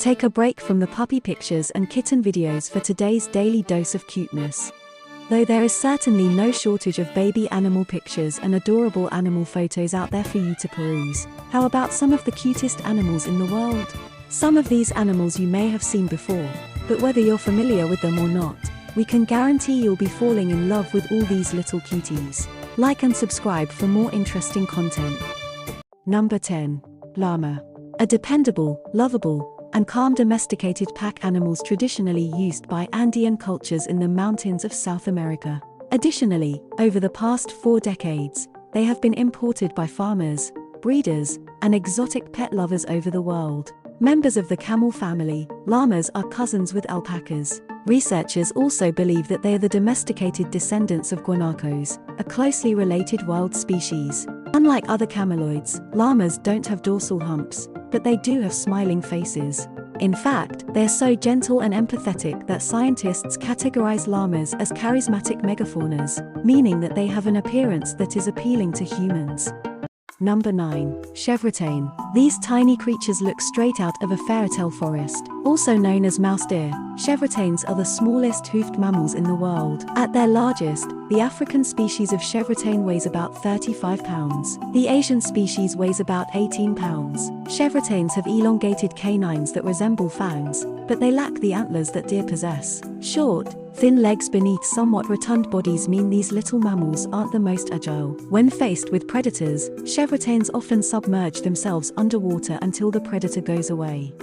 Take a break from the puppy pictures and kitten videos for today's daily dose of cuteness. Though there is certainly no shortage of baby animal pictures and adorable animal photos out there for you to peruse, how about some of the cutest animals in the world? Some of these animals you may have seen before, but whether you're familiar with them or not, we can guarantee you'll be falling in love with all these little cuties. Like and subscribe for more interesting content. Number 10. Llama. A dependable, lovable, and calm domesticated pack animals traditionally used by Andean cultures in the mountains of South America. Additionally, over the past 4 decades, they have been imported by farmers, breeders, and exotic pet lovers over the world. Members of the camel family, llamas are cousins with alpacas. Researchers also believe that they are the domesticated descendants of guanacos, a closely related wild species. Unlike other cameloids, llamas don't have dorsal humps, but they do have smiling faces. In fact, they're so gentle and empathetic that scientists categorize llamas as charismatic megafaunas, meaning that they have an appearance that is appealing to humans. Number 9. Chevrotain. These tiny creatures look straight out of a fairytale forest. Also known as mouse deer, chevrotains are the smallest hoofed mammals in the world. At their largest, the African species of chevrotain weighs about 35 pounds. The Asian species weighs about 18 pounds. Chevrotains have elongated canines that resemble fangs, but they lack the antlers that deer possess. Short, thin legs beneath somewhat rotund bodies mean these little mammals aren't the most agile. When faced with predators, chevrotains often submerge themselves underwater until the predator goes away.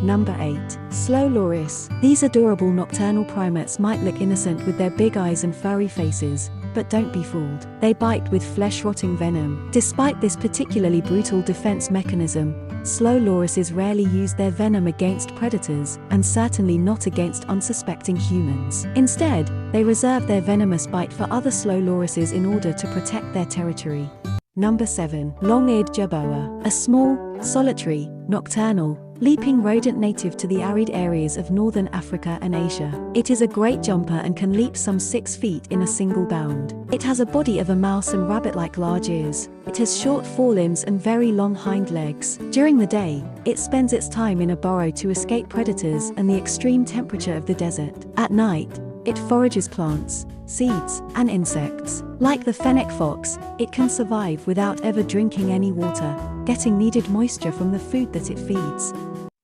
Number 8. Slow loris. These adorable nocturnal primates might look innocent with their big eyes and furry faces, but don't be fooled. They bite with flesh-rotting venom. Despite this particularly brutal defense mechanism, slow lorises rarely use their venom against predators, and certainly not against unsuspecting humans. Instead, they reserve their venomous bite for other slow lorises in order to protect their territory. Number 7. Longaid jabowa. A small, solitary, nocturnal, leaping rodent native to the arid areas of northern Africa and Asia. It is a great jumper and can leap some 6 feet in a single bound. It has a body of a mouse and rabbit-like large ears. It has short forelimbs and very long hind legs. During the day, it spends its time in a burrow to escape predators and the extreme temperature of the desert. At night, it forages plants, seeds, and insects. Like the Fennec Fox, it can survive without ever drinking any water, getting needed moisture from the food that it feeds.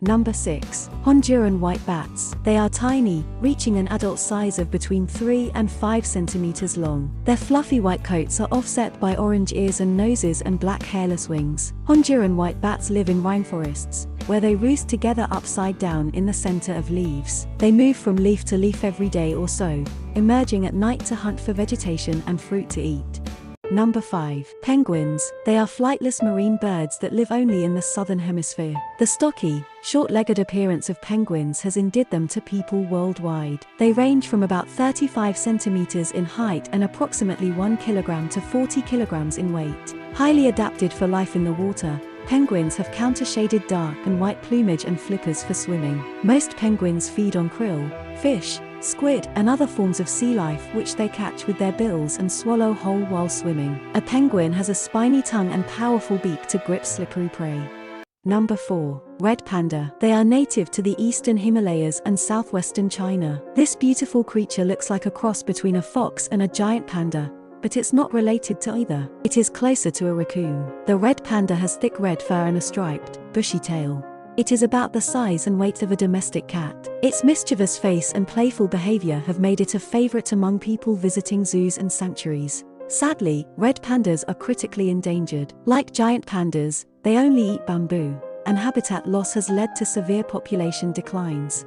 Number 6. Honduran white bats. They are tiny, reaching an adult size of between 3 and 5 centimeters long. Their fluffy white coats are offset by orange ears and noses and black hairless wings. Honduran white bats live in rainforests, where they roost together upside down in the center of leaves. They move from leaf to leaf every day or so, emerging at night to hunt for vegetation and fruit to eat. Number 5. Penguins. They are flightless marine birds that live only in the southern hemisphere. The stocky, short-legged appearance of penguins has endeared them to people worldwide. They range from about 35 centimeters in height and approximately 1 kilogram to 40 kilograms in weight. Highly adapted for life in the water, penguins have counter-shaded dark and white plumage and flippers for swimming. Most penguins feed on krill, fish, squid, and other forms of sea life which they catch with their bills and swallow whole while swimming. A penguin has a spiny tongue and powerful beak to grip slippery prey. Number 4. Red panda. They are native to the eastern Himalayas and southwestern China. This beautiful creature looks like a cross between a fox and a giant panda, but it's not related to either. It is closer to a raccoon. The red panda has thick red fur and a striped, bushy tail. It is about the size and weight of a domestic cat. Its mischievous face and playful behavior have made it a favorite among people visiting zoos and sanctuaries. Sadly, red pandas are critically endangered. Like giant pandas, they only eat bamboo, and habitat loss has led to severe population declines.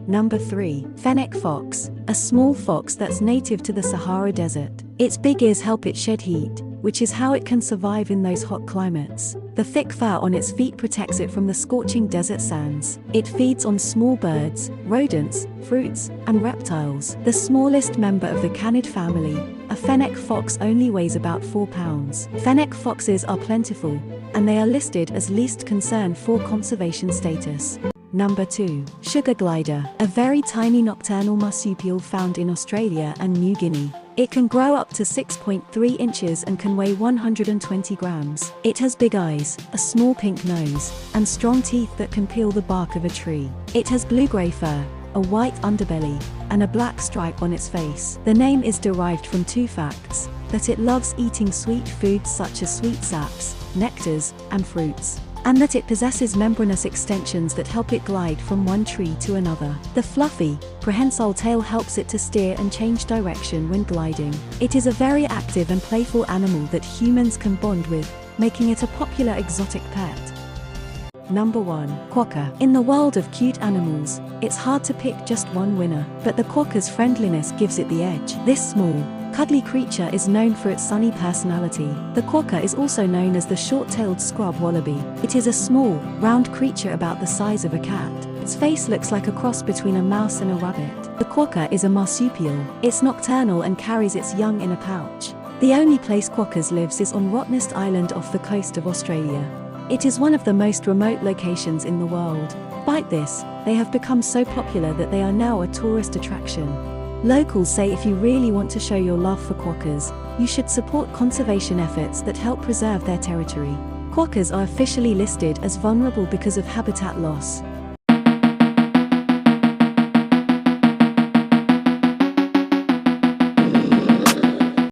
Number 3. Fennec Fox. A small fox that's native to the Sahara Desert. Its big ears help it shed heat, which is how it can survive in those hot climates. The thick fur on its feet protects it from the scorching desert sands. It feeds on small birds, rodents, fruits, and reptiles. The smallest member of the canid family, a fennec fox, only weighs about 4 pounds. Fennec foxes are plentiful, and they are listed as least concern for conservation status. Number 2. Sugar glider. A very tiny nocturnal marsupial found in Australia and New Guinea. It can grow up to 6.3 inches and can weigh 120 grams. It has big eyes, a small pink nose, and strong teeth that can peel the bark of a tree. It has blue-gray fur, a white underbelly, and a black stripe on its face. The name is derived from two facts: that it loves eating sweet foods such as sweet saps, nectars, and fruits, and that it possesses membranous extensions that help it glide from one tree to another. The fluffy, prehensile tail helps it to steer and change direction when gliding. It is a very active and playful animal that humans can bond with, making it a popular exotic pet. Number 1. Quokka. In the world of cute animals, it's hard to pick just one winner, but the quokka's friendliness gives it the edge. This small, cuddly creature is known for its sunny personality. The quokka is also known as the short-tailed scrub wallaby. It is a small, round creature about the size of a cat. Its face looks like a cross between a mouse and a rabbit. The quokka is a marsupial. It's nocturnal and carries its young in a pouch. The only place quokkas lives is on Rottnest Island off the coast of Australia. It is one of the most remote locations in the world. Despite this, they have become so popular that they are now a tourist attraction. Locals say if you really want to show your love for quokkas, you should support conservation efforts that help preserve their territory. Quokkas are officially listed as vulnerable because of habitat loss,